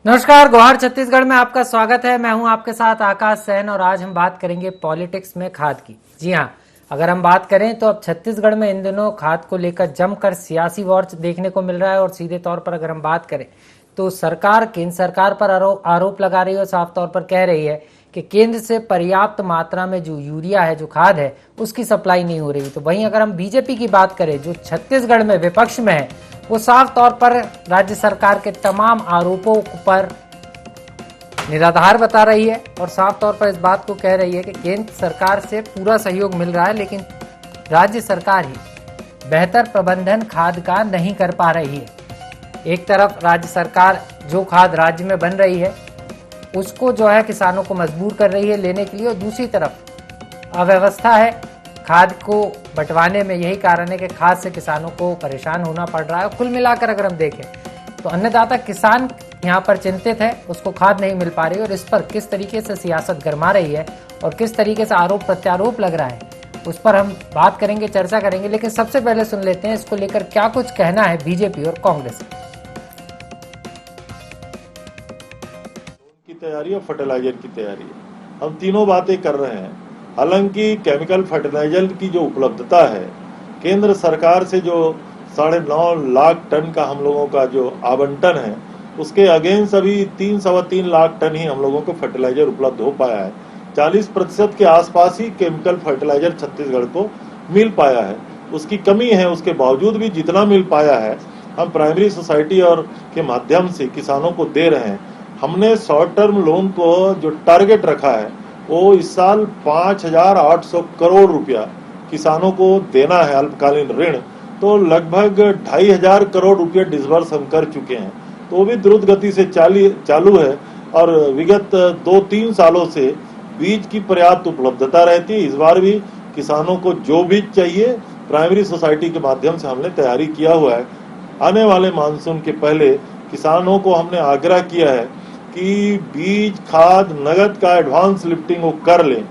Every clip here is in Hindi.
नमस्कार, गौहर छत्तीसगढ़ में आपका स्वागत है। मैं हूं आपके साथ आकाश सैन और आज हम बात करेंगे पॉलिटिक्स में खाद की। जी हां, अगर हम बात करें तो अब छत्तीसगढ़ में इन दिनों खाद को लेकर जमकर सियासी वॉर देखने को मिल रहा है और सीधे तौर पर अगर हम बात करें तो सरकार केंद्र सरकार पर आरोप लगा रही है और साफ तौर पर कह रही है कि केंद्र से पर्याप्त मात्रा में जो यूरिया है, जो खाद है, उसकी सप्लाई नहीं हो रही। तो वहीं अगर हम बीजेपी की बात करें जो छत्तीसगढ़ में विपक्ष में है, वो साफ तौर पर राज्य सरकार के तमाम आरोपों पर निराधार बता रही है और साफ तौर पर इस बात को कह रही है कि केंद्र सरकार से पूरा सहयोग मिल रहा है, लेकिन राज्य सरकार ही बेहतर प्रबंधन खाद का नहीं कर पा रही है। एक तरफ राज्य सरकार जो खाद राज्य में बन रही है उसको जो है किसानों को मजबूर कर रही है लेने के लिए, और दूसरी तरफ अव्यवस्था है खाद को बंटवाने में। यही कारण है कि खाद से किसानों को परेशान होना पड़ रहा है। कुल मिलाकर अगर हम देखें तो अन्नदाता किसान यहाँ पर चिंतित है, उसको खाद नहीं मिल पा रही और इस पर किस तरीके से सियासत गरमा रही है और किस तरीके से आरोप प्रत्यारोप लग रहा है, उस पर हम बात करेंगे, चर्चा करेंगे। लेकिन सबसे पहले सुन लेते हैं इसको लेकर क्या कुछ कहना है बीजेपी और कांग्रेस की तैयारी और फर्टिलाइजर की तैयारी। हम तीनों बातें कर रहे हैं। हालांकि केमिकल फर्टिलाइजर की जो उपलब्धता है, केंद्र सरकार से जो 9.5 लाख टन का हम लोगों का जो आवंटन है, उसके अगेंस्ट अभी 3-3.25 लाख टन ही हम लोगों को फर्टिलाइजर उपलब्ध हो पाया है। 40% के आसपास ही केमिकल फर्टिलाइजर छत्तीसगढ़ को मिल पाया है। उसकी कमी है, उसके बावजूद भी जितना मिल पाया है हम प्राइमरी सोसाइटी और के माध्यम से किसानों को दे रहे हैं। हमने शॉर्ट टर्म लोन को जो टारगेट रखा है वो इस साल 5,800 करोड़ रुपया किसानों को देना है अल्पकालीन ऋण, तो लगभग 2,500 करोड़ रुपया डिसबर्स हम कर चुके हैं। तो वो भी द्रुत गति से चालू है और विगत 2-3 सालों से बीज की पर्याप्त उपलब्धता रहती है। इस बार भी किसानों को जो बीज चाहिए प्राइमरी सोसाइटी के माध्यम से हमने तैयारी किया हुआ है। आने वाले मानसून के पहले किसानों को हमने आग्रह किया है कि बीज, खाद, नगद का एडवांस लिफ्टिंग वो कर लें,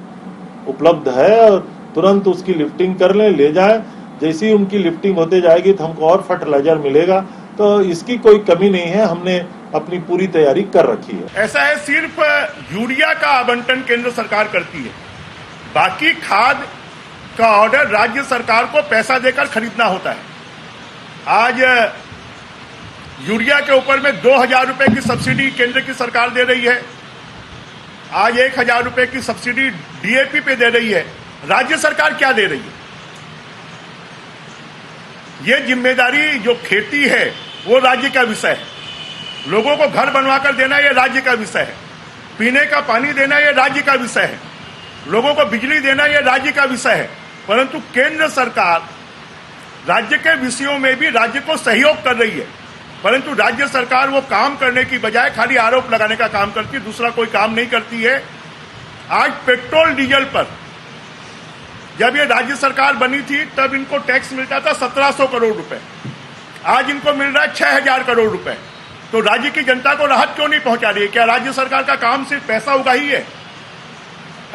उपलब्ध है और तुरंत उसकी लिफ्टिंग कर लें, ले जाएं। जैसी उनकी लिफ्टिंग होते जाएगी तो हमको और फर्टिलाइजर मिलेगा, तो इसकी कोई कमी नहीं है। हमने अपनी पूरी तैयारी कर रखी है। ऐसा है, सिर्फ यूरिया का आवंटन केंद्र सरकार करती है, बाकी खाद का ऑर्डर राज्य सरकार को पैसा देकर खरीदना होता है। आज यूरिया के ऊपर में 2,000 रुपए की सब्सिडी केंद्र की सरकार दे रही है। आज 1,000 रुपए की सब्सिडी डीएपी पे दे रही है। राज्य सरकार क्या दे रही है? ये जिम्मेदारी जो खेती है वो राज्य का विषय है। लोगों को घर बनवाकर देना ये राज्य का विषय है। पीने का पानी देना ये राज्य का विषय है। लोगों को बिजली देना ये राज्य का विषय है। परंतु केंद्र सरकार राज्य के विषयों में भी राज्य को सहयोग कर रही है, परंतु राज्य सरकार वो काम करने की बजाय खाली आरोप लगाने का काम करती है, दूसरा कोई काम नहीं करती है। आज पेट्रोल डीजल पर जब ये राज्य सरकार बनी थी तब इनको टैक्स मिलता था 1,700 करोड़ रुपए, आज इनको मिल रहा है 6,000 करोड़ रुपए। तो राज्य की जनता को राहत क्यों नहीं पहुंचा रही है? क्या राज्य सरकार का काम सिर्फ पैसा उगाही है?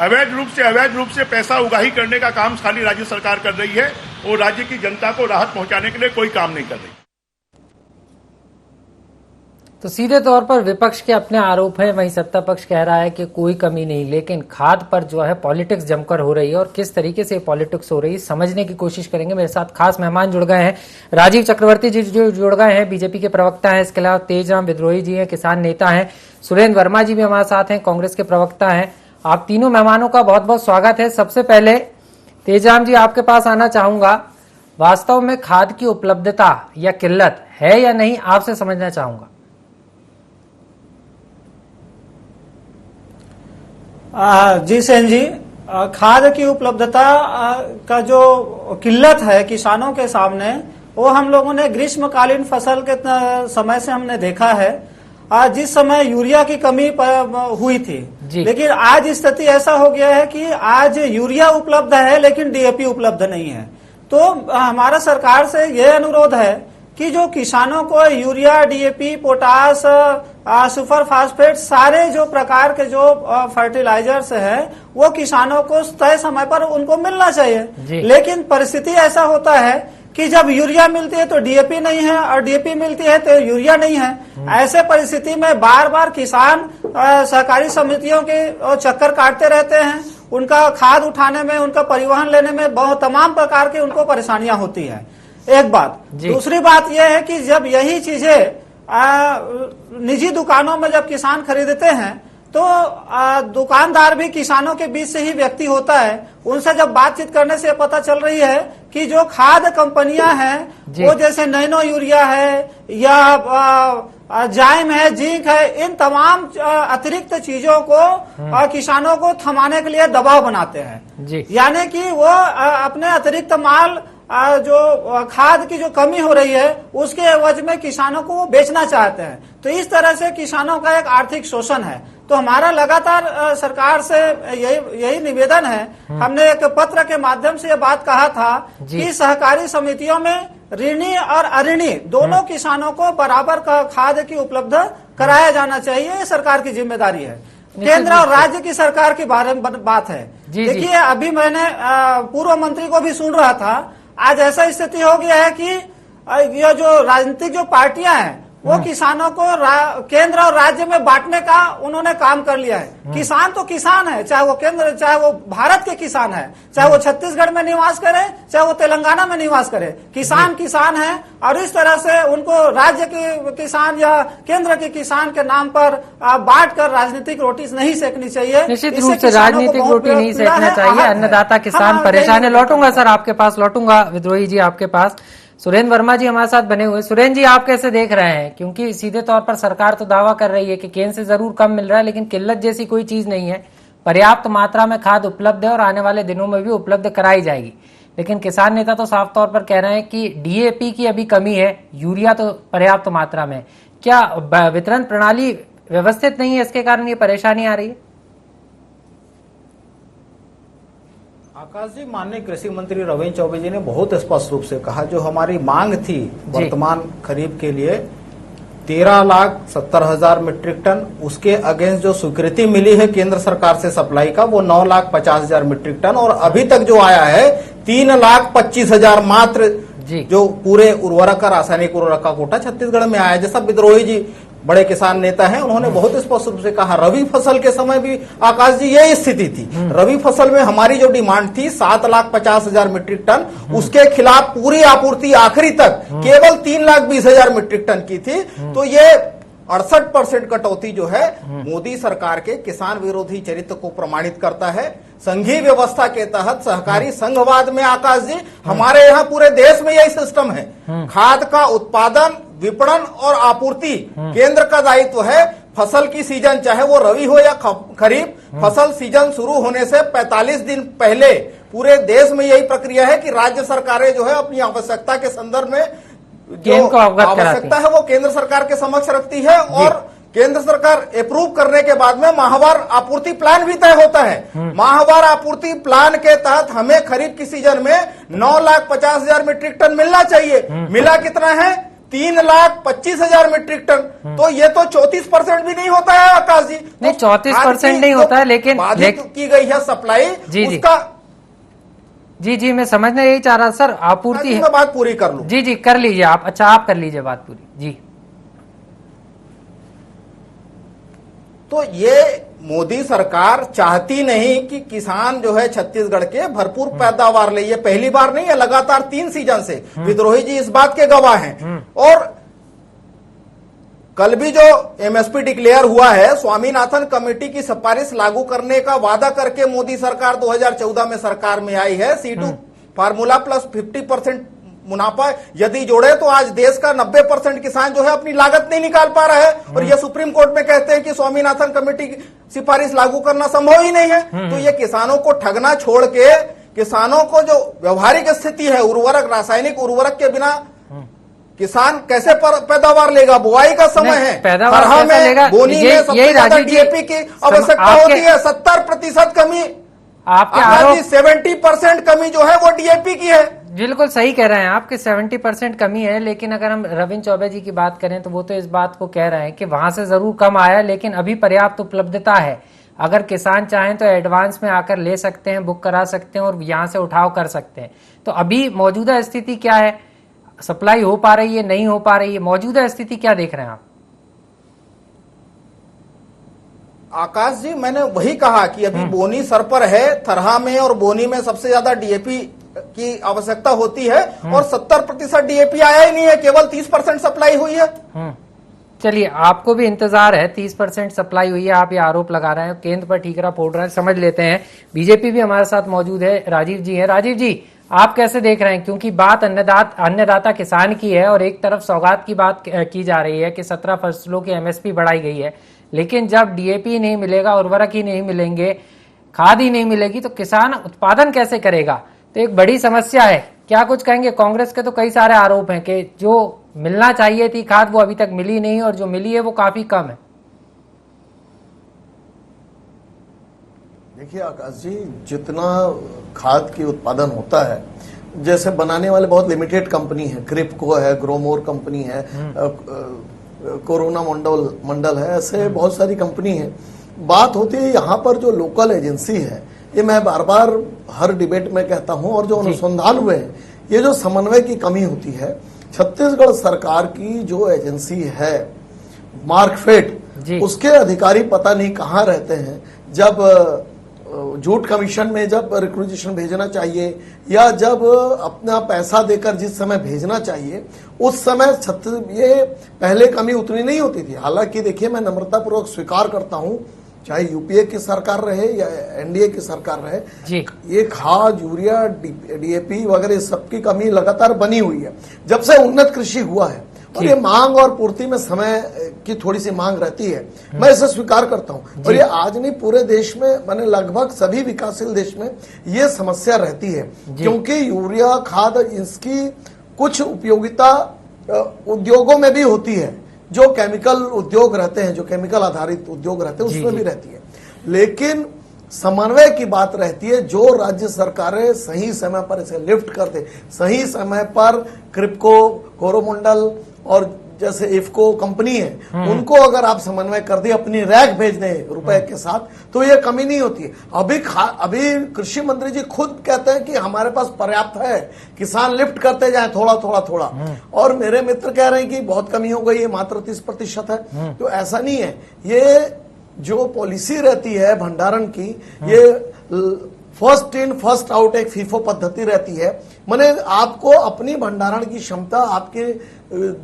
अवैध रूप से पैसा उगाही करने का काम खाली राज्य सरकार कर रही है और राज्य की जनता को राहत पहुंचाने के लिए कोई काम नहीं कर रही। तो सीधे तौर पर विपक्ष के अपने आरोप हैं, वहीं सत्ता पक्ष कह रहा है कि कोई कमी नहीं, लेकिन खाद पर जो है पॉलिटिक्स जमकर हो रही है और किस तरीके से पॉलिटिक्स हो रही है समझने की कोशिश करेंगे। मेरे साथ खास मेहमान जुड़ गए हैं, राजीव चक्रवर्ती जी जो जुड़ गए हैं, बीजेपी के प्रवक्ता हैं। इसके अलावा तेजराम विद्रोही जी हैं, किसान नेता हैं। सुरेंद्र वर्मा जी भी हमारे साथ हैं, कांग्रेस के प्रवक्ता हैं। आप तीनों मेहमानों का बहुत बहुत स्वागत है। सबसे पहले तेजराम जी आपके पास आना चाहूंगा, वास्तव में खाद की उपलब्धता या किल्लत है या नहीं, आपसे समझना चाहूंगा। जी सेन जी, खाद की उपलब्धता का जो किल्लत है किसानों के सामने, वो हम लोगों ने ग्रीष्मकालीन फसल के समय से हमने देखा है। जिस समय यूरिया की कमी हुई थी, लेकिन आज स्थिति ऐसा हो गया है कि आज यूरिया उपलब्ध है लेकिन डीएपी उपलब्ध नहीं है। तो हमारा सरकार से यह अनुरोध है कि जो किसानों को urea, DAP, potash, super phosphate, सारे जो प्रकार के जो फर्टिलाइजर्स है वो किसानों को तय समय पर उनको मिलना चाहिए। लेकिन परिस्थिति ऐसा होता है कि जब यूरिया मिलती है तो डीएपी नहीं है और डीएपी मिलती है तो यूरिया नहीं है। ऐसे परिस्थिति में बार बार किसान सहकारी समितियों के चक्कर काटते रहते हैं। उनका खाद उठाने में, उनका परिवहन लेने में बहुत तमाम प्रकार की उनको परेशानियां होती है। एक बात। दूसरी बात यह है कि जब यही चीजें निजी दुकानों में जब किसान खरीदते हैं तो दुकानदार भी किसानों के बीच से ही व्यक्ति होता है। उनसे जब बातचीत करने से पता चल रही है कि जो खाद कंपनियां हैं वो जैसे नैनो यूरिया है या जाइम है, जिंक है, इन तमाम अतिरिक्त चीजों को किसानों को थमाने के लिए दबाव बनाते हैं। यानी कि वो अपने अतिरिक्त माल जो खाद की जो कमी हो रही है उसके एवज में किसानों को वो बेचना चाहते हैं। तो इस तरह से किसानों का एक आर्थिक शोषण है। तो हमारा लगातार सरकार से यही निवेदन है। हमने एक पत्र के माध्यम से ये बात कहा था कि सहकारी समितियों में ऋणी और अऋणी दोनों किसानों को बराबर का खाद की उपलब्ध कराया जाना चाहिए। ये सरकार की जिम्मेदारी है। केंद्र और राज्य की सरकार की बात है। देखिए, अभी मैंने पूर्व मंत्री को भी सुन रहा था। आज ऐसा स्थिति हो गया है कि ये जो राजनीतिक जो पार्टियां हैं वो किसानों को केंद्र और राज्य में बांटने का उन्होंने काम कर लिया है। किसान तो किसान है, चाहे वो केंद्र, चाहे वो भारत के किसान है, चाहे वो छत्तीसगढ़ में निवास करे, चाहे वो तेलंगाना में निवास करे, किसान किसान है। और इस तरह से उनको राज्य के किसान या केंद्र के किसान के नाम पर बांट कर राजनीतिक रोटी नहीं सेकनी चाहिए। निश्चित रूप से राजनीतिक रोटी नहीं सेकना चाहिए। अन्नदाता किसान परेशान है। लौटूंगा सर आपके पास, लौटूंगा विद्रोही जी आपके पास। सुरेंद्र वर्मा जी हमारे साथ बने हुए। सुरेंद्र जी, आप कैसे देख रहे हैं? क्योंकि सीधे तौर पर सरकार तो दावा कर रही है कि केंद्र से जरूर कम मिल रहा है, लेकिन किल्लत जैसी कोई चीज नहीं है। पर्याप्त मात्रा में खाद उपलब्ध है और आने वाले दिनों में भी उपलब्ध कराई जाएगी। लेकिन किसान नेता तो साफ तौर पर कह रहे हैं कि डीएपी की अभी कमी है, यूरिया तो पर्याप्त मात्रा में। क्या वितरण प्रणाली व्यवस्थित नहीं है, इसके कारण ये परेशानी आ रही है? आकाश जी, माननीय कृषि मंत्री रविन्द्र चौबे जी ने बहुत स्पष्ट रूप से कहा, जो हमारी मांग थी वर्तमान खरीफ के लिए 13,70,000 मीट्रिक टन, उसके अगेंस्ट जो स्वीकृति मिली है केंद्र सरकार से सप्लाई का वो 9,50,000 मीट्रिक टन, और अभी तक जो आया है 3,25,000 मात्र जो पूरे उर्वरक का, रासायनिक उर्वरक का कोटा छत्तीसगढ़ में आया। जैसा विद्रोही जी बड़े किसान नेता हैं, उन्होंने बहुत स्पष्ट रूप से कहा। रबी फसल के समय भी आकाश जी यही स्थिति थी। रबी फसल में हमारी जो डिमांड थी 7,50,000 मीट्रिक टन, उसके खिलाफ पूरी आपूर्ति आखिरी तक केवल 3,20,000 मीट्रिक टन की थी। तो ये 68% कटौती जो है मोदी सरकार के किसान विरोधी चरित्र को प्रमाणित करता है। संघीय व्यवस्था के तहत सहकारी संघवाद में आकाश जी हमारे यहाँ पूरे देश में यही सिस्टम है। खाद का उत्पादन, विपणन और आपूर्ति केंद्र का दायित्व है। फसल की सीजन चाहे वो रबी हो या खरीफ, फसल सीजन शुरू होने से 45 दिन पहले पूरे देश में यही प्रक्रिया है कि राज्य सरकारें जो है अपनी आवश्यकता के संदर्भ में जो आवश्यकता है वो केंद्र सरकार के समक्ष रखती है, और केंद्र सरकार अप्रूव करने के बाद में माहवार आपूर्ति प्लान भी तय होता है। माहवार आपूर्ति प्लान के तहत हमें खरीफ की सीजन में 9,50,000 मीट्रिक टन मिलना चाहिए। मिला कितना है? 3,25,000 मीट्रिक टन। तो ये तो 34% भी नहीं होता है आकाश जी। नहीं, 34% नहीं होता है, लेकिन की गई है सप्लाई उसका। जी मैं समझना यही चाह रहा सर, आपूर्ति है। मैं बात पूरी कर लूं। जी कर लीजिए आप। अच्छा, आप कर लीजिए बात पूरी। जी, तो ये मोदी सरकार चाहती नहीं कि किसान जो है छत्तीसगढ़ के भरपूर पैदावार ले। ये पहली बार नहीं है, लगातार 3 सीजन से विद्रोही जी इस बात के गवाह हैं। और कल भी जो एमएसपी डिक्लेयर हुआ है, स्वामीनाथन कमेटी की सिफारिश लागू करने का वादा करके मोदी सरकार 2014 में सरकार में आई है। C2 फार्मूला प्लस 50% मुनाफा यदि जोड़े तो आज देश का 90% किसान जो है अपनी लागत नहीं निकाल पा रहा है। और ये सुप्रीम कोर्ट में कहते हैं कि स्वामीनाथन कमेटी की सिफारिश लागू करना संभव ही नहीं है। तो ये किसानों को ठगना छोड़ के किसानों को जो व्यवहारिक स्थिति है, उर्वरक, रासायनिक उर्वरक के बिना किसान कैसे पैदावार लेगा? बुआई का समय है, पैदावार में लेगा, बोनी में सबसे ज्यादा डीएपी की आवश्यकता होती है। 70% कमी आपके 70% कमी जो है वो डीएपी की है। बिल्कुल सही कह रहे हैं आपके 70% कमी है। लेकिन अगर हम रविन्द्र चौबे जी की बात करें तो वो तो इस बात को कह रहे हैं कि वहां से जरूर कम आया, लेकिन अभी पर्याप्त उपलब्धता है। अगर किसान चाहें तो एडवांस में आकर ले सकते हैं, बुक करा सकते हैं और यहाँ से उठाव कर सकते हैं। तो अभी मौजूदा स्थिति क्या है, सप्लाई हो पा रही है, नहीं हो पा रही है, मौजूदा स्थिति क्या देख रहे हैं आप? आकाश जी, मैंने वही कहा कि अभी बोनी सर पर है, थरहा में और बोनी में सबसे ज्यादा डीएपी की आवश्यकता होती है और 70% डीएपी आया ही नहीं है, केवल 30% सप्लाई हुई है। चलिए, आपको भी इंतजार है, 30% सप्लाई हुई है, आप ये आरोप लगा रहे हैं, केंद्र पर ठीकरा फोड़ रहे हैं, समझ लेते हैं। बीजेपी भी हमारे साथ मौजूद है, राजीव जी हैं। राजीव जी, आप कैसे देख रहे हैं, क्योंकि बात अन्नदाता किसान की है और एक तरफ सौगात की बात की जा रही है कि 17 फसलों की एमएसपी बढ़ाई गई है, लेकिन जब डीएपी नहीं मिलेगा, उर्वरक ही नहीं मिलेंगे, खाद ही नहीं मिलेगी, तो किसान उत्पादन कैसे करेगा? तो एक बड़ी समस्या है। क्या कुछ कहेंगे? कांग्रेस के तो कई सारे आरोप हैं कि जो मिलना चाहिए थी खाद वो अभी तक मिली नहीं और जो मिली है वो काफी कम है। देखिए आकाश जी, जितना खाद की उत्पादन होता है, जैसे बनाने वाले बहुत लिमिटेड कंपनी है, क्रिप्को है, ग्रोमोर कंपनी है, कोरोना मंडल है, ऐसे बहुत सारी कंपनी है। बात होती है यहाँ पर जो लोकल एजेंसी है, ये मैं बार बार हर डिबेट में कहता हूँ, और जो अनुसंधान हुए हैं, ये जो समन्वय की कमी होती है। छत्तीसगढ़ सरकार की जो एजेंसी है मार्कफेड, उसके अधिकारी पता नहीं कहाँ रहते हैं। जब जूट कमीशन में जब रिक्विजिशन भेजना चाहिए या जब अपना पैसा देकर जिस समय भेजना चाहिए, उस समय ये पहले कमी उतनी नहीं होती थी। हालांकि देखिए, मैं नम्रतापूर्वक स्वीकार करता हूं, चाहे यूपीए की सरकार रहे या एनडीए की सरकार रहे, ये खाद, यूरिया, डीएपी वगैरह सबकी कमी लगातार बनी हुई है जब से उन्नत कृषि हुआ है। और ये मांग और पूर्ति में समय की थोड़ी सी मांग रहती है, मैं इसे स्वीकार करता हूं। और ये आज नहीं, पूरे देश में, माने लगभग सभी विकासशील देश में ये समस्या रहती है, क्योंकि यूरिया खाद, इसकी कुछ उपयोगिता उद्योगों में भी होती है, जो केमिकल उद्योग रहते हैं, जो केमिकल आधारित उद्योग रहते हैं, उसमें भी रहती है। लेकिन समन्वय की बात रहती है, जो राज्य सरकारें सही समय पर इसे लिफ्ट कर दे, सही समय पर क्रिप्को, कोरोमंडल और जैसे इफको कंपनी है, उनको अगर आप समन्वय कर दे, अपनी रैक भेज दें रुपए के साथ, तो ये कमी नहीं होती है। अभी कृषि मंत्री जी खुद कहते हैं कि हमारे पास पर्याप्त है, किसान लिफ्ट करते जाए थोड़ा थोड़ा थोड़ा, और मेरे मित्र कह रहे हैं कि बहुत कमी हो गई है, मात्र 30% है। तो ऐसा नहीं है। ये जो पॉलिसी रहती है भंडारण की, ये फर्स्ट इन फर्स्ट आउट एक फीफो पद्धति रहती है। माने आपको अपनी भंडारण की क्षमता आपके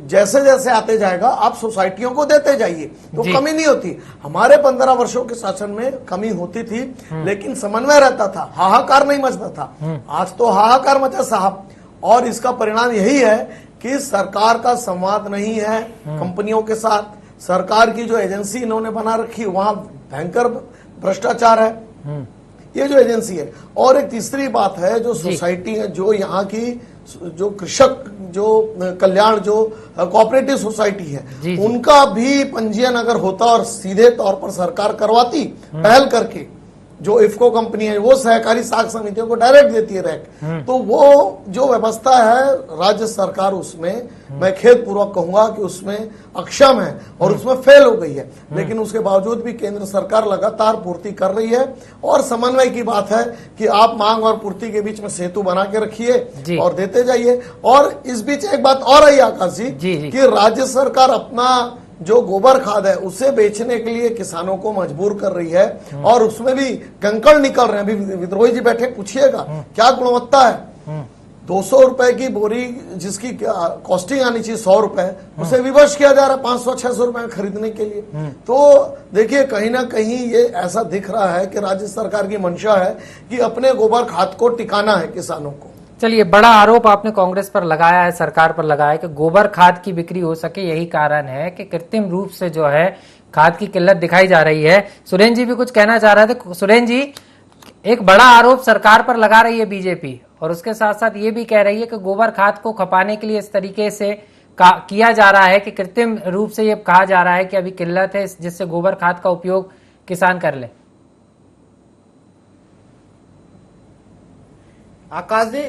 जैसे जैसे आते जाएगा, आप सोसाइटियों को देते जाइए, तो कमी नहीं होती। हमारे 15 वर्षों के शासन में कमी होती थी, लेकिन समन्वय रहता था, हाहाकार नहीं मचता था। आज तो हाहाकार मचा साहब, और इसका परिणाम यही है कि सरकार का संवाद नहीं है कंपनियों के साथ। सरकार की जो एजेंसी इन्होंने बना रखी, वहां भयंकर भ्रष्टाचार है ये जो एजेंसी है। और एक तीसरी बात है, जो सोसाइटी है, जो यहाँ की जो कृषक जो कल्याण जो कोऑपरेटिव सोसाइटी है, उनका भी पंजीयन अगर होता और सीधे तौर पर सरकार करवाती पहल करके, जो इफको कंपनी है वो सहकारी साख समितियों को डायरेक्ट देती है रैक, तो वो जो व्यवस्था है राज्य सरकार उसमें, मैं खेदपूर्वक कहूंगा कि उसमें अक्षम है और उसमें फेल हो गई है। लेकिन उसके बावजूद भी केंद्र सरकार लगातार पूर्ति कर रही है। और समन्वय की बात है कि आप मांग और पूर्ति के बीच में सेतु बना के रखिए और देते जाइए। और इस बीच एक बात और आई आकाश जी, कि राज्य सरकार अपना जो गोबर खाद है उसे बेचने के लिए किसानों को मजबूर कर रही है, और उसमें भी कंकड़ निकल रहे हैं। अभी विद्रोही जी बैठे, पूछिएगा क्या गुणवत्ता है। 200 रुपए की बोरी जिसकी कॉस्टिंग आनी चाहिए 100 रुपए, उसे विवश किया जा रहा है 500-600 रुपए खरीदने के लिए। तो देखिए, कहीं ना कहीं ये ऐसा दिख रहा है कि राज्य सरकार की मंशा है कि अपने गोबर खाद को टिकाना है किसानों को। चलिए, बड़ा आरोप आपने कांग्रेस पर लगाया है, सरकार पर लगाया है कि गोबर खाद की बिक्री हो सके, यही कारण है कि कृत्रिम रूप से जो है खाद की किल्लत दिखाई जा रही है। सुरेंद्र जी भी कुछ कहना चाह रहे थे। सुरेंद्र जी, एक बड़ा आरोप सरकार पर लगा रही है बीजेपी, और उसके साथ साथ ये भी कह रही है कि गोबर खाद को खपाने के लिए इस तरीके से किया जा रहा है कि कृत्रिम रूप से ये कहा जा रहा है कि अभी किल्लत है, जिससे गोबर खाद का उपयोग किसान कर ले। आकाश जी,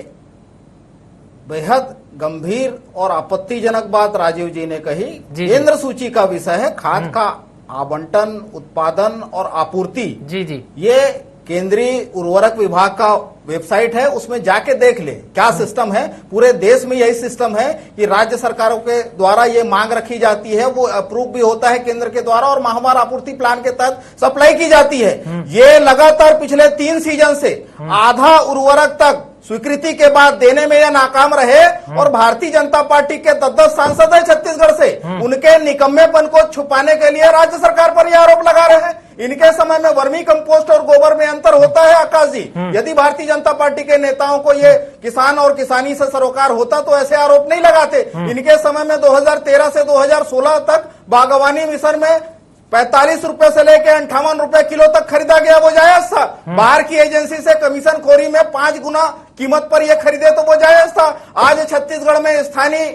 बेहद गंभीर और आपत्तिजनक बात राजीव जी ने कही। केंद्र सूची का विषय है, खाद का आवंटन, उत्पादन और आपूर्ति, जी जी, ये केंद्रीय उर्वरक विभाग का वेबसाइट है, उसमें जाके देख ले क्या सिस्टम है। पूरे देश में यही सिस्टम है कि राज्य सरकारों के द्वारा ये मांग रखी जाती है, वो अप्रूव भी होता है केंद्र के द्वारा और माहवार आपूर्ति प्लान के तहत सप्लाई की जाती है। ये लगातार पिछले 3 सीजन से आधा उर्वरक तक स्वीकृति के बाद देने में यह नाकाम रहे और भारतीय जनता पार्टी के 10 सांसद है छत्तीसगढ़ से, उनके निकम्मेपन को छुपाने के लिए राज्य सरकार पर यह आरोप लगा रहे हैं। इनके समय में वर्मी कंपोस्ट और गोबर में अंतर होता है आकाश जी। यदि भारतीय जनता पार्टी के नेताओं को ये किसान और किसानी से सरोकार होता तो ऐसे आरोप नहीं लगाते। इनके समय में 2013 से 2016 तक बागवानी मिशन में 45 रुपए से लेकर 58 रुपए किलो तक खरीदा गया, वो जायज था। बाहर की एजेंसी से कमीशन खोरी में 5 गुना कीमत पर यह खरीदे तो वो जायज था। आज छत्तीसगढ़ में स्थानीय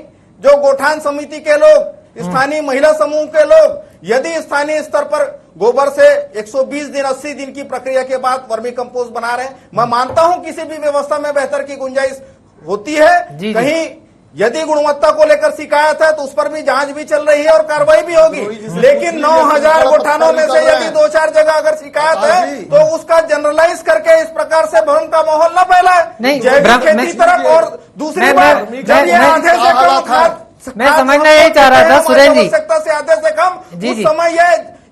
जो गोठान समिति के लोग, स्थानीय महिला समूह के लोग यदि स्थानीय स्तर पर गोबर से 120 दिन 80 दिन की प्रक्रिया के बाद वर्मी कंपोस्ट बना रहे हैं, मैं मानता हूं किसी भी व्यवस्था में बेहतर की गुंजाइश होती है। कहीं यदि गुणवत्ता को लेकर शिकायत है तो उस पर भी जांच भी चल रही है और कार्रवाई भी होगी, लेकिन 9000 गोठानों में से यदि 2-4 जगह अगर शिकायत है तो उसका जनरलाइज करके इस प्रकार से भ्रम का माहौल न फैलाए। जैविक खेती तरफ और दूसरी बात, जब ये आधे से कम खाद मैं समझना यही चाह रहा था सुरेंद्र जी, आवश्यकता से आधे से कम, जी उस जी, समय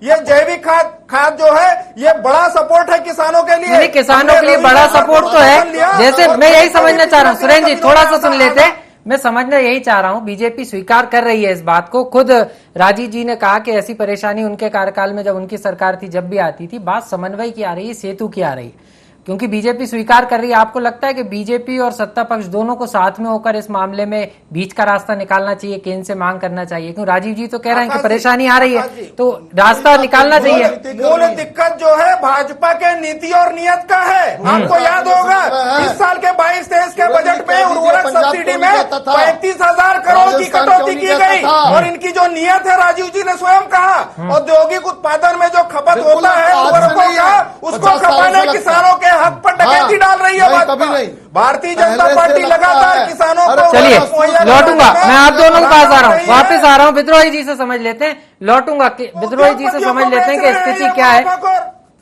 ये जैविक खाद जो है ये बड़ा सपोर्ट है किसानों के लिए। नहीं, किसानों के लिए बड़ा सपोर्ट तो है। जैसे मैं यही समझना चाह रहा हूँ सुरेंद्र जी, थोड़ा सा सुन लेते हैं। मैं समझना यही चाह रहा हूँ, बीजेपी स्वीकार कर रही है इस बात को। खुद राजीव जी ने कहा कि ऐसी परेशानी उनके कार्यकाल में जब उनकी सरकार थी जब भी आती थी। बात समन्वय की आ रही है, सेतु की आ रही है, क्योंकि बीजेपी स्वीकार कर रही है। आपको लगता है कि बीजेपी और सत्ता पक्ष दोनों को साथ में होकर इस मामले में बीच का रास्ता निकालना चाहिए, केंद्र से मांग करना चाहिए? क्योंकि राजीव जी तो कह रहे हैं कि परेशानी आ रही है तो रास्ता निकालना चाहिए। मूल दिक्कत जो है भाजपा के नीति और नियत का है। आपको याद होगा इस साल के 22-23 के बजट में उर्वरक सब्सिडी में 35,000 करोड़ की कटौती की गई और इनकी जो नियत है, राजीव जी ने स्वयं कहा, औद्योगिक उत्पादन में जो खपत होता है उर्वरकों का, उसको खपाने किसानों के हक पर डकैती डाल रही है भाजपा। भारतीय जनता पार्टी लगातार किसानों को। चलिए लौटूंगा, मैं आप दोनों के पास आ रहा हूँ, वापस आ रहा हूँ। विद्रोही जी से समझ लेते हैं, लौटूंगा विद्रोही जी से समझ लेते हैं कि स्थिति क्या है।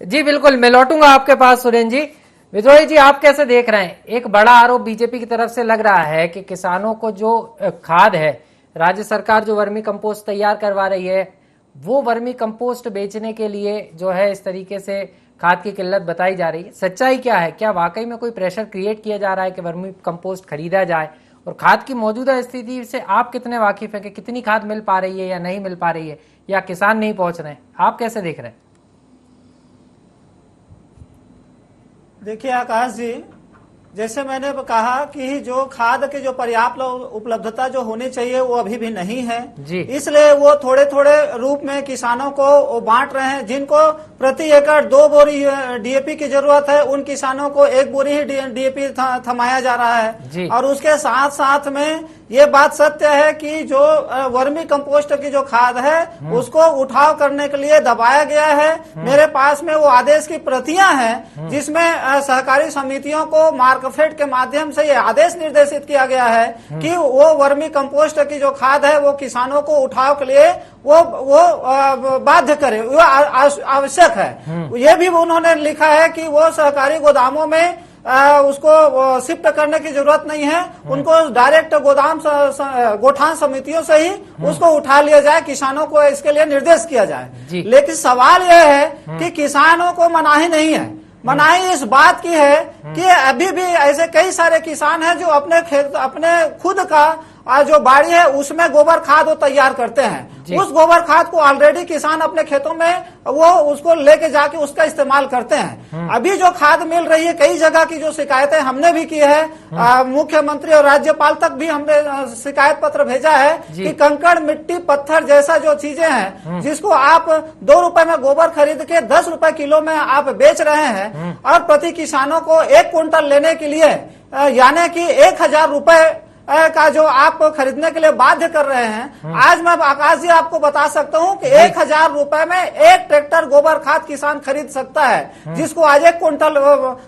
जी बिल्कुल, मैं लौटूंगा आपके पास सुरेंद्र जी। विद्रोही जी, आप कैसे देख रहे हैं? एक बड़ा आरोप बीजेपी की तरफ से लग रहा है कि किसानों को जो खाद है, राज्य सरकार जो वर्मी कंपोस्ट तैयार करवा रही है, वो वर्मी कंपोस्ट बेचने के लिए जो है इस तरीके से खाद की किल्लत बताई जा रही है। सच्चाई क्या है? क्या वाकई में कोई प्रेशर क्रिएट किया जा रहा है कि वर्मी कंपोस्ट खरीदा जाए? और खाद की मौजूदा स्थिति से आप कितने वाकिफ हैं कि कितनी खाद मिल पा रही है या नहीं मिल पा रही है, या किसान नहीं पहुंच रहे हैं? आप कैसे देख रहे हैं? देखिए आकाश जी, जैसे मैंने कहा कि जो खाद की जो पर्याप्त उपलब्धता जो होनी चाहिए वो अभी भी नहीं है जी। इसलिए वो थोड़े थोड़े रूप में किसानों को बांट रहे हैं। जिनको प्रति एकड़ 2 बोरी डीएपी की जरूरत है, उन किसानों को 1 बोरी ही डीएपी थमाया जा रहा है। और उसके साथ साथ में ये बात सत्य है कि जो वर्मी कंपोस्ट की जो खाद है उसको उठाव करने के लिए दबाया गया है। मेरे पास में वो आदेश की प्रतियां हैं जिसमें सहकारी समितियों को मार्कफेड के माध्यम से ये आदेश निर्देशित किया गया है कि वो वर्मी कंपोस्ट की जो खाद है वो किसानों को उठाव के लिए वो बाध्य करे, वो आवश्यक है। ये भी उन्होंने लिखा है कि वो सहकारी गोदामों में उसको शिफ्ट करने की जरूरत नहीं है, उनको डायरेक्ट गोठान समितियों से ही उसको उठा लिया जाए, किसानों को इसके लिए निर्देश किया जाए। लेकिन सवाल यह है कि किसानों को मनाही नहीं है। मनाही इस बात की है कि अभी भी ऐसे कई सारे किसान हैं जो अपने खुद का जो बाड़ी है उसमें गोबर खाद वो तैयार करते हैं। उस गोबर खाद को ऑलरेडी किसान अपने खेतों में वो उसको लेके जाके उसका इस्तेमाल करते हैं। अभी जो खाद मिल रही है, कई जगह की जो शिकायतें हमने भी की है, मुख्यमंत्री और राज्यपाल तक भी हमने शिकायत पत्र भेजा है कि कंकड़, मिट्टी, पत्थर जैसा जो चीजें हैं जिसको आप 2 रुपए में गोबर खरीद के 10 रुपए किलो में आप बेच रहे हैं और प्रति किसानों को 1 क्विंटल लेने के लिए यानी कि 1,000 रुपए का जो आप खरीदने के लिए बाध्य कर रहे हैं। आज मैं आकाश जी आपको बता सकता हूं कि 1000 रुपए में एक ट्रैक्टर गोबर खाद किसान खरीद सकता है, जिसको आज 1 क्विंटल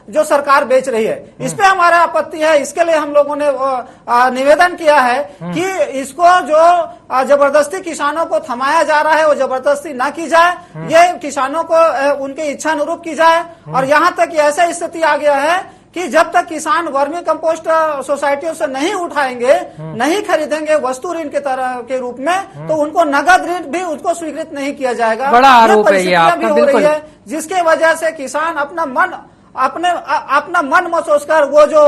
जो सरकार बेच रही है। इस पे हमारा आपत्ति है। इसके लिए हम लोगों ने निवेदन किया है कि इसको जो जबरदस्ती किसानों को थमाया जा रहा है वो जबरदस्ती ना की जाए, ये किसानों को उनकी इच्छा अनुरूप की जाए। और यहाँ तक ऐसा स्थिति आ गया है कि जब तक किसान वर्मी कंपोस्ट सोसाइटियों से नहीं उठाएंगे, नहीं खरीदेंगे वस्तु ऋण के तरह के रूप में, तो उनको नगद ऋण भी उसको स्वीकृत नहीं किया जाएगा। बड़ा आरोप है ये आपका, बिल्कुल, जिसके वजह से किसान अपना मन मसोस कर वो जो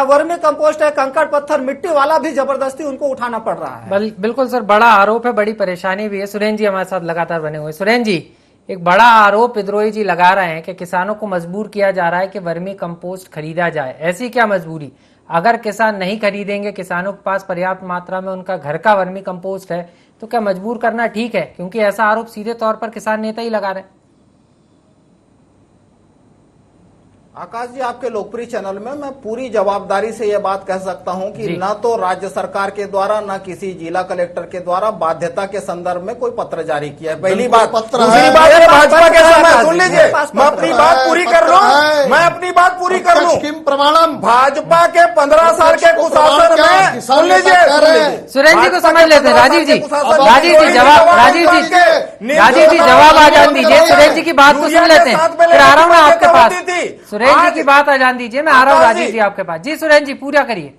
वर्मी कंपोस्ट है, कंकड़ पत्थर मिट्टी वाला भी जबरदस्ती उनको उठाना पड़ रहा है। बिल्कुल सर, बड़ा आरोप है, बड़ी परेशानी भी है। सुरेंद्र जी हमारे साथ लगातार बने हुए। सुरेंद्र जी, एक बड़ा आरोप विद्रोही जी लगा रहे हैं कि किसानों को मजबूर किया जा रहा है कि वर्मी कंपोस्ट खरीदा जाए। ऐसी क्या मजबूरी? अगर किसान नहीं खरीदेंगे, किसानों के पास पर्याप्त मात्रा में उनका घर का वर्मी कंपोस्ट है, तो क्या मजबूर करना ठीक है? क्योंकि ऐसा आरोप सीधे तौर पर किसान नेता ही लगा रहे हैं। आकाश जी, आपके लोकप्रिय चैनल में मैं पूरी जवाबदारी से यह बात कह सकता हूं कि न तो राज्य सरकार के द्वारा न किसी जिला कलेक्टर के द्वारा बाध्यता के संदर्भ में कोई पत्र जारी किया है। पहली बात। दूसरी बात, भाजपा के समय सुन लीजिए, मैं अपनी बात पूरी कर लूं, मैं अपनी बात पूरी कर लूं। प्रमाणम भाजपा के 15 साल के कुशासन में, सुन लीजिए, सुरेंद्र जी को समझ लेते हैं। राजीव जी जवाब आ जान दीजिए। सुरेंद्र जी की बात को सुन लेते हैं, फिर आ रहा हूँ मैं आपके पास। सुरेंद्र जी की बात आ जान दीजिए, मैं आ रहा हूँ राजीव जी आपके पास। जी सुरेंद्र जी, पूरा करिए।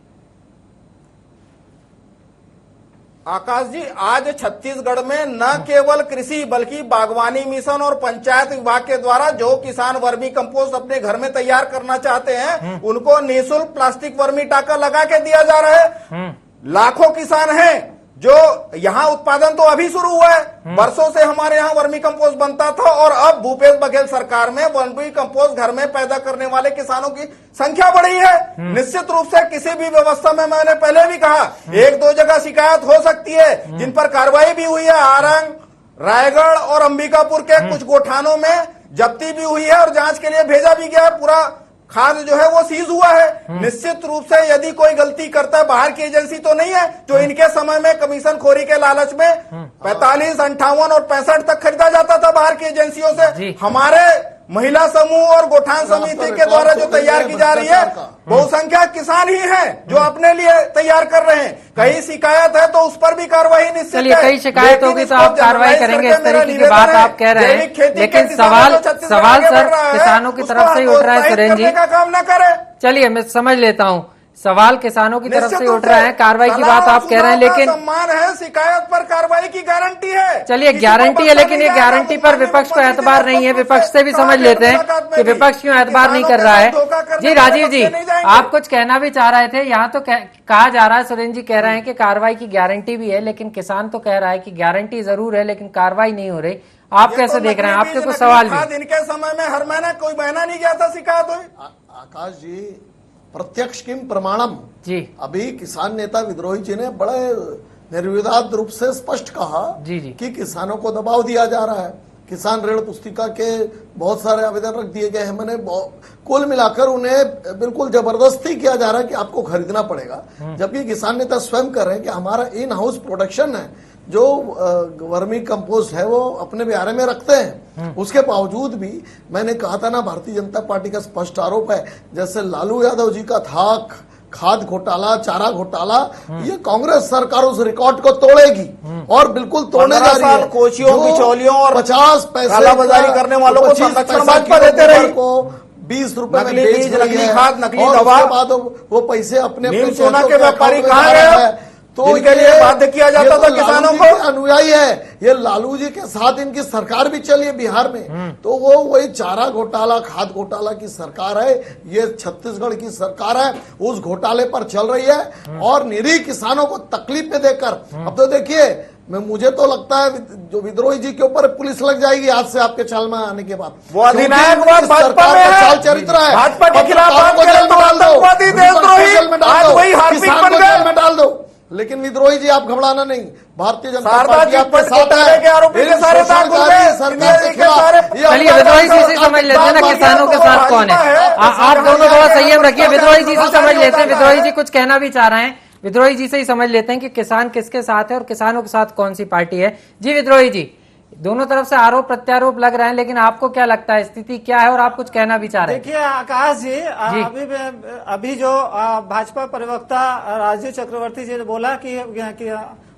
आकाश जी, आज छत्तीसगढ़ में न केवल कृषि बल्कि बागवानी मिशन और पंचायत विभाग के द्वारा जो किसान वर्मी कंपोस्ट अपने घर में तैयार करना चाहते हैं, उनको निःशुल्क प्लास्टिक वर्मी टाका लगा के दिया जा रहा है। लाखों किसान हैं जो यहाँ उत्पादन तो अभी शुरू हुआ है। बरसों से हमारे यहाँ वर्मी कंपोस्ट बनता था और अब भूपेश बघेल सरकार में वर्मी कंपोस्ट घर में पैदा करने वाले किसानों की संख्या बढ़ी है। निश्चित रूप से किसी भी व्यवस्था में, मैंने पहले भी कहा, 1-2 जगह शिकायत हो सकती है, जिन पर कार्रवाई भी हुई है। आरंग, रायगढ़ और अंबिकापुर के कुछ गोठानों में जब्ती भी हुई है और जांच के लिए भेजा भी गया है। पूरा खाद जो है वो सीज हुआ है। निश्चित रूप से यदि कोई गलती करता है, बाहर की एजेंसी तो नहीं है जो इनके समय में कमीशन खोरी के लालच में 45, 58 और 65 तक खरीदा जाता था बाहर की एजेंसियों से। हमारे महिला समूह और गोठान समिति के द्वारा जो तैयार की जा रही है, बहुसंख्यक किसान ही हैं जो अपने लिए तैयार कर रहे हैं। कहीं शिकायत है तो उस पर भी कार्रवाई निश्चित। चलिए, कई शिकायत होगी तो आप कार्रवाई करेंगे, इस तरीके की बात आप कह रहे हैं। लेकिन सवाल सर किसानों की तरफ से ही उठ रहा है। सुरेंद्र जी का काम न करे। चलिए, मैं समझ लेता हूँ, सवाल किसानों की तरफ से उठ रहा है, कार्रवाई की बात आप कह रहे हैं, लेकिन सम्मान है, शिकायत पर कार्रवाई की गारंटी है। चलिए, गारंटी है, लेकिन ये गारंटी पर विपक्ष को एतबार नहीं है। विपक्ष से भी समझ लेते हैं कि विपक्ष क्यों एतबार नहीं कर रहा है। जी राजीव जी, आप कुछ कहना भी चाह रहे थे। यहाँ तो कहा जा रहा है, सुरेंद्र जी कह रहे हैं कि कार्रवाई की गारंटी भी है, लेकिन किसान तो कह रहा है कि गारंटी जरूर है लेकिन कार्रवाई नहीं हो रही। आप कैसे देख रहे हैं? आपके कुछ सवाल भी। इनके समय में हर महीना कोई महीना नहीं गया था, शिकायत हुई। आकाश जी, प्रत्यक्ष किम प्रमाणम जी, अभी किसान नेता विद्रोही जी ने बड़े निर्विवाद रूप से स्पष्ट कहा जी कि किसानों को दबाव दिया जा रहा है। किसान ऋण पुस्तिका के बहुत सारे आवेदन रख दिए गए हैं। मैंने कुल मिलाकर उन्हें बिल्कुल जबरदस्ती किया जा रहा है कि आपको खरीदना पड़ेगा, जबकि किसान नेता स्वयं कर रहे हैं कि हमारा इन हाउस प्रोडक्शन है, जो वर्मी कंपोस्ट है वो अपने बिहार में रखते हैं। उसके बावजूद भी मैंने कहा था ना, भारतीय जनता पार्टी का स्पष्ट आरोप है, जैसे लालू यादव जी का था खाद घोटाला, चारा घोटाला, ये कांग्रेस सरकार उस रिकॉर्ड को तोड़ेगी और बिल्कुल तोड़ने जा रही है। कोचियों, बिचौलियों और 50 पैसे कालाबाजारी करने वालों को संरक्षण भाजपा देते रही, को 20 रुपए में नकली बीज, नकली खाद, नकली दवा, उसके बाद वो पैसे अपने सोना के व्यापारी कहाँ गए? तो इनके लिए बाध्य किया जाता था किसानों को। अनुयायी है ये, लालू जी के साथ इनकी सरकार भी चली है बिहार में, तो वो वही चारा घोटाला, खाद घोटाला की सरकार है। ये छत्तीसगढ़ की सरकार है, उस घोटाले पर चल रही है और निरीह किसानों को तकलीफ में देकर। अब तो देखिए, मुझे तो लगता है जो विद्रोही जी के ऊपर पुलिस लग जाएगी आज से आपके चाल में आने के बाद। वो अधिनायकवाद भाजपा में है, चरित्र है, भाजपा के खिलाफ बात करें तो आतंकवादी, देशद्रोही, आज वही हार्दिक बन गए। में डाल दो। लेकिन विद्रोही जी आप घबराना नहीं, भारतीय जनता शारदा पार्टी जी आपके साथ है। के आरोपी के सारे दाग खुल गए, सरकार के के सारे। चलिए, विद्रोही जी से समझ लेते हैं ना किसानों के साथ कौन है। आप दोनों थोड़ा संयम रखिए। विद्रोही जी से समझ लेते हैं, विद्रोही जी कुछ कहना भी चाह रहे हैं। विद्रोही जी से ही समझ लेते हैं कि किसान किसके साथ है और किसानों के साथ कौन सी पार्टी है। जी विद्रोही जी, दोनों तरफ से आरोप प्रत्यारोप लग रहे हैं, लेकिन आपको क्या लगता है स्थिति क्या है और आप कुछ कहना भी चाह रहे हैं? देखिए आकाश जी, अभी जो भाजपा प्रवक्ता राजीव चक्रवर्ती जी ने बोला कि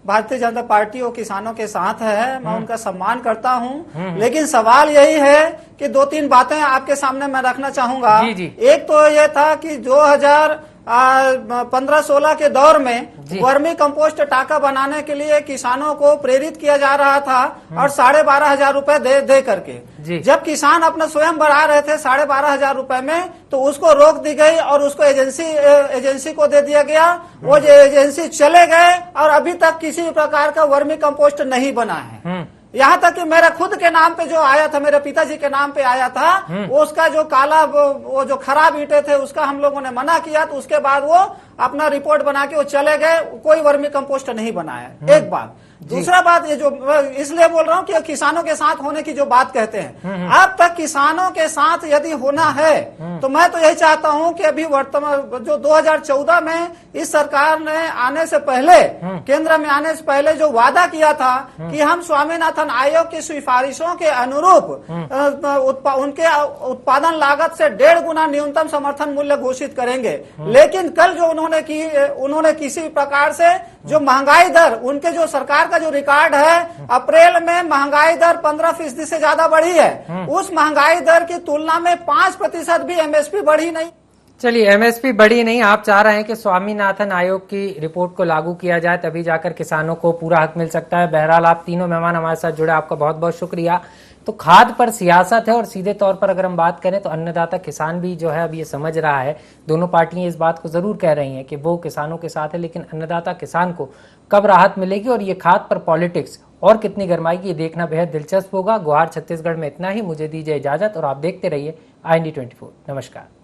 भारतीय जनता पार्टी और किसानों के साथ है, मैं उनका सम्मान करता हूं, लेकिन सवाल यही है कि 2-3 बातें आपके सामने मैं रखना चाहूंगा। एक तो ये था कि 2015-16 के दौर में वर्मी कंपोस्ट टाका बनाने के लिए किसानों को प्रेरित किया जा रहा था और 12,500 रुपए दे करके जब किसान अपना स्वयं बढ़ा रहे थे 12,500 रुपए में, तो उसको रोक दी गई और उसको एजेंसी को दे दिया गया। वो एजेंसी चले गए और अभी तक किसी प्रकार का वर्मी कंपोस्ट नहीं बना है। यहाँ तक कि मेरे खुद के नाम पे जो आया था, मेरे पिताजी के नाम पे आया था, उसका जो काला वो जो खराब ईंटे थे उसका हम लोगों ने मना किया, तो उसके बाद वो अपना रिपोर्ट बना के वो चले गए, कोई वर्मी कंपोस्ट नहीं बनाया। एक बात। दूसरा बात, ये जो इसलिए बोल रहा हूँ कि किसानों के साथ होने की जो बात कहते हैं, अब तक किसानों के साथ यदि होना है तो मैं तो यही चाहता हूँ कि अभी वर्तमान जो 2014 में इस सरकार ने आने से पहले, केंद्र में आने से पहले जो वादा किया था कि हम स्वामीनाथन आयोग की सिफारिशों के अनुरूप उनके उत्पादन लागत से 1.5 गुना न्यूनतम समर्थन मूल्य घोषित करेंगे, लेकिन कल जो उन्होंने किसी प्रकार से जो महंगाई दर, उनके जो सरकार का जो रिकॉर्ड है, अप्रैल में महंगाई दर 15% से ज्यादा बढ़ी है। उस महंगाई दर की तुलना में 5% भी एमएसपी बढ़ी नहीं। चलिए, एमएसपी बढ़ी नहीं, आप चाह रहे हैं कि स्वामीनाथन आयोग की रिपोर्ट को लागू किया जाए, तभी जाकर किसानों को पूरा हक मिल सकता है। बहरहाल आप तीनों मेहमान हमारे साथ जुड़े, आपका बहुत बहुत शुक्रिया। तो खाद पर सियासत है और सीधे तौर पर अगर हम बात करें तो अन्नदाता किसान भी जो है अब ये समझ रहा है, दोनों पार्टियां इस बात को जरूर कह रही हैं कि वो किसानों के साथ है, लेकिन अन्नदाता किसान को कब राहत मिलेगी और ये खाद पर पॉलिटिक्स और कितनी गरमाएगी, ये देखना बेहद दिलचस्प होगा। गुहार छत्तीसगढ़ में इतना ही, मुझे दीजिए इजाजत और आप देखते रहिए IND 24। नमस्कार।